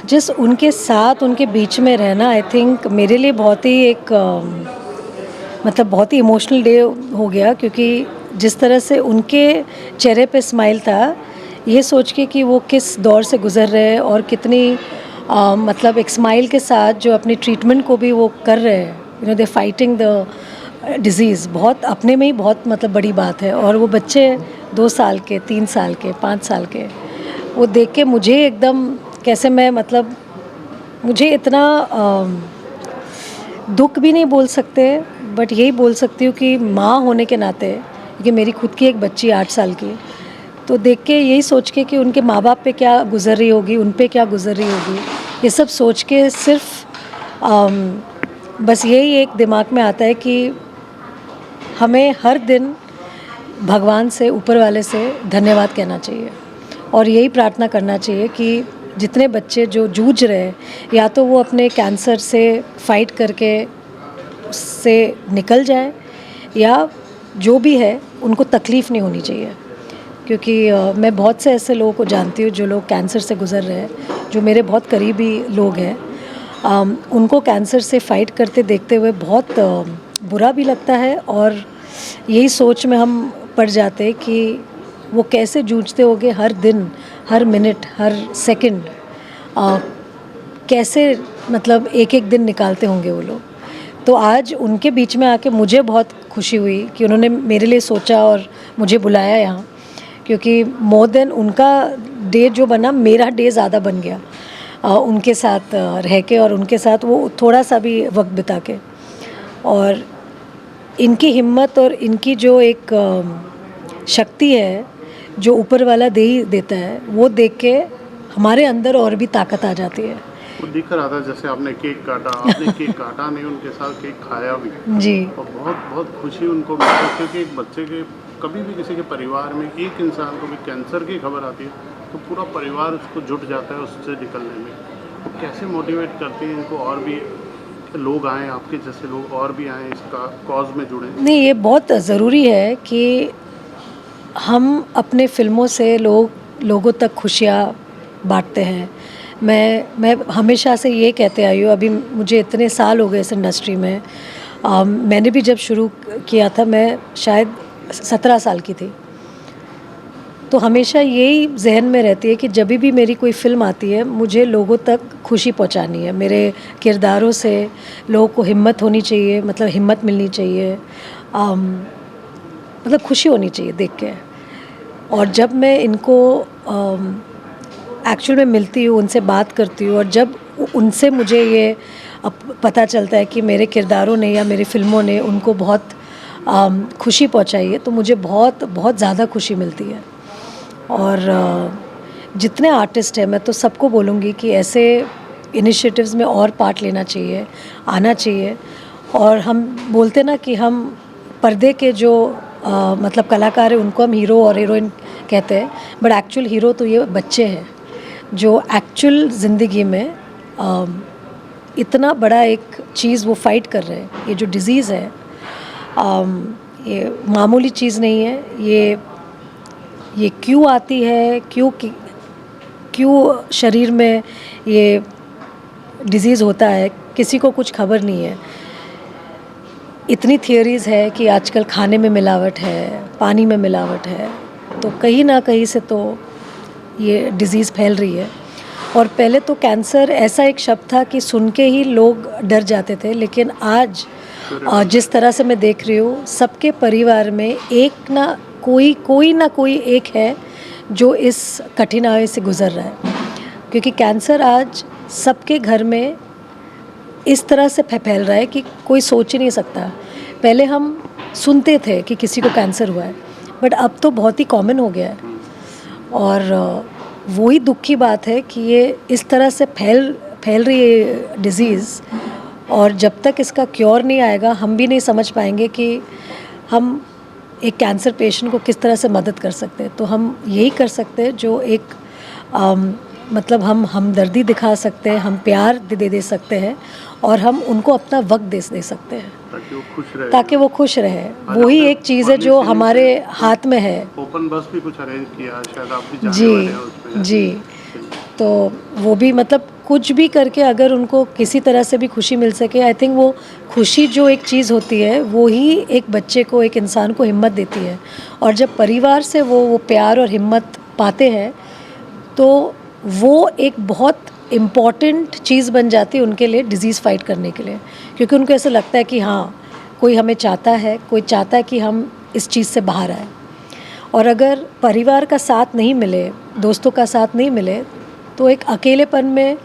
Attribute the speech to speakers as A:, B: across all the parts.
A: जिस उनके साथ उनके बीच में रहना आई थिंक मेरे लिए बहुत ही एक मतलब बहुत ही इमोशनल डे हो गया, क्योंकि जिस तरह से उनके चेहरे पे स्माइल था, ये सोच के कि वो किस दौर से गुज़र रहे हैं और कितनी मतलब एक स्माइल के साथ जो अपनी ट्रीटमेंट को भी वो कर रहे हैं, you know they fighting the disease, बहुत अपने में ही बहुत मतलब बड़ी बात है। और वो बच्चे 2 साल के, 3 साल के, 5 साल के, वो देख के मुझे एकदम कैसे मैं मतलब मुझे इतना दुख भी नहीं बोल सकते, बट यही बोल सकती हूँ कि माँ होने के नाते, क्योंकि मेरी खुद की एक बच्ची 8 साल की, तो देख के यही सोच के कि उनके माँ बाप पे क्या गुज़र रही होगी, उन पे क्या गुज़र रही होगी, ये सब सोच के सिर्फ बस यही एक दिमाग में आता है कि हमें हर दिन भगवान से, ऊपर वाले से धन्यवाद कहना चाहिए और यही प्रार्थना करना चाहिए कि जितने बच्चे जो जूझ रहे हैं, या तो वो अपने कैंसर से फाइट करके उससे निकल जाए, या जो भी है उनको तकलीफ़ नहीं होनी चाहिए। क्योंकि मैं बहुत से ऐसे लोगों को जानती हूँ जो लोग कैंसर से गुज़र रहे हैं, जो मेरे बहुत करीबी लोग हैं। उनको कैंसर से फाइट करते देखते हुए बहुत बुरा भी लगता है, और यही सोच में हम पड़ जाते हैं कि वो कैसे जूझते होंगे हर दिन, हर मिनट, हर सेकंड, कैसे मतलब एक एक दिन निकालते होंगे वो लोग। तो आज उनके बीच में आके मुझे बहुत खुशी हुई कि उन्होंने मेरे लिए सोचा और मुझे बुलाया यहाँ, क्योंकि मोर देन उनका डे जो बना, मेरा डे ज़्यादा बन गया उनके साथ रह के, और उनके साथ वो थोड़ा सा भी वक्त बिता के। और इनकी हिम्मत और इनकी जो एक शक्ति है जो ऊपर वाला दे ही देता है, वो देख के हमारे अंदर और भी ताकत आ जाती है।
B: वो दिख रहा था जैसे आपने केक काटा, आपने केक काटा नहीं, उनके साथ केक खाया भी,
A: जी।
B: और बहुत बहुत खुशी उनको मिली, क्योंकि एक बच्चे के कभी भी किसी के परिवार में एक इंसान को भी कैंसर की खबर आती है तो पूरा परिवार उसको जुट जाता है उससे निकलने में। तो कैसे मोटिवेट करती हैं इनको और भी लोग आएँ, आपके जैसे लोग और भी आएँ, इसका कॉज में जुड़ें?
A: नहीं, ये बहुत ज़रूरी है कि हम अपने फ़िल्मों से लोगों तक खुशियाँ बांटते हैं। मैं हमेशा से ये कहते आई हूँ, अभी मुझे इतने साल हो गए इस इंडस्ट्री में। मैंने भी जब शुरू किया था, मैं शायद 17 साल की थी। तो हमेशा यही जहन में रहती है कि जब भी मेरी कोई फ़िल्म आती है, मुझे लोगों तक खुशी पहुंचानी है। मेरे किरदारों से लोगों को हिम्मत होनी चाहिए, मतलब हिम्मत मिलनी चाहिए, मतलब खुशी होनी चाहिए देख के। और जब मैं इनको एक्चुअल में मिलती हूँ, उनसे बात करती हूँ, और जब उनसे मुझे ये पता चलता है कि मेरे किरदारों ने या मेरी फ़िल्मों ने उनको बहुत खुशी पहुंचाई है, तो मुझे बहुत बहुत ज़्यादा खुशी मिलती है। और जितने आर्टिस्ट हैं, मैं तो सबको बोलूँगी कि ऐसे इनिशिएटिव्स में और पार्ट लेना चाहिए, आना चाहिए। और हम बोलते ना कि हम पर्दे के जो मतलब कलाकार हैं, उनको हम हीरो और हीरोइन कहते हैं, बट एक्चुअल हीरो तो ये बच्चे हैं जो एक्चुअल ज़िंदगी में इतना बड़ा एक चीज़ वो फाइट कर रहे हैं। ये जो डिज़ीज़ है, ये मामूली चीज़ नहीं है। ये क्यों आती है, क्यों शरीर में ये डिज़ीज़ होता है, किसी को कुछ खबर नहीं है। इतनी थियरीज़ है कि आजकल खाने में मिलावट है, पानी में मिलावट है, तो कहीं ना कहीं से तो ये डिज़ीज़ फैल रही है। और पहले तो कैंसर ऐसा एक शब्द था कि सुन के ही लोग डर जाते थे, लेकिन आज जिस तरह से मैं देख रही हूँ, सबके परिवार में एक ना कोई एक है जो इस कठिनाई से गुज़र रहा है। क्योंकि कैंसर आज सबके घर में इस तरह से फैल रहा है कि कोई सोच ही नहीं सकता। पहले हम सुनते थे कि किसी को कैंसर हुआ है, बट अब तो बहुत ही कॉमन हो गया है। और वही दुख की बात है कि ये इस तरह से फैल रही है डिज़ीज़, और जब तक इसका क्योर नहीं आएगा, हम भी नहीं समझ पाएंगे कि हम एक कैंसर पेशेंट को किस तरह से मदद कर सकते हैं। तो हम यही कर सकते हैं जो एक मतलब हम हमदर्दी दिखा सकते हैं, हम प्यार दे सकते हैं, और हम उनको अपना वक्त दे सकते हैं ताकि वो खुश रहे। वही एक चीज़ है जो हमारे हाथ में है।
B: ओपन बस भी कुछ अरेंज किया, शायद आप भी जाने वाले हैं उसमें।
A: जी। तो वो भी मतलब कुछ भी करके अगर उनको किसी तरह से भी खुशी मिल सके, आई थिंक वो खुशी जो एक चीज़ होती है वो ही एक बच्चे को, एक इंसान को हिम्मत देती है। और जब परिवार से वो प्यार और हिम्मत पाते हैं तो वो एक बहुत इम्पॉर्टेंट चीज़ बन जाती है उनके लिए डिज़ीज़ फाइट करने के लिए, क्योंकि उनको ऐसा लगता है कि हाँ, कोई हमें चाहता है, कोई चाहता है कि हम इस चीज़ से बाहर आए। और अगर परिवार का साथ नहीं मिले, दोस्तों का साथ नहीं मिले, तो एक अकेलेपन में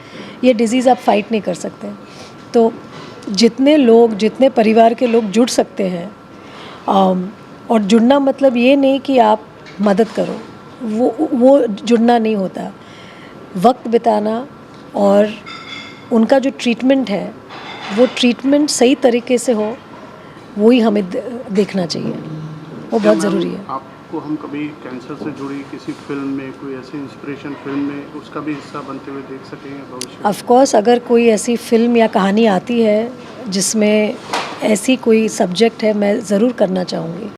A: ये डिज़ीज़ आप फाइट नहीं कर सकते। तो जितने लोग, जितने परिवार के लोग जुड़ सकते हैं, और जुड़ना मतलब ये नहीं कि आप मदद करो, वो जुड़ना नहीं होता। वक्त बिताना और उनका जो ट्रीटमेंट है वो ट्रीटमेंट सही तरीके से हो, वो ही हमें देखना चाहिए, वो बहुत ज़रूरी है।
B: आपको हम कभी कैंसर से जुड़ी किसी फिल्म में, कोई ऐसी इंस्पिरेशन फिल्म में उसका भी हिस्सा बनते हुए देख सकेंगे भविष्य में?
A: ऑफ कोर्स, अगर कोई ऐसी फिल्म या कहानी आती है जिसमें ऐसी कोई सब्जेक्ट है, मैं ज़रूर करना चाहूँगी।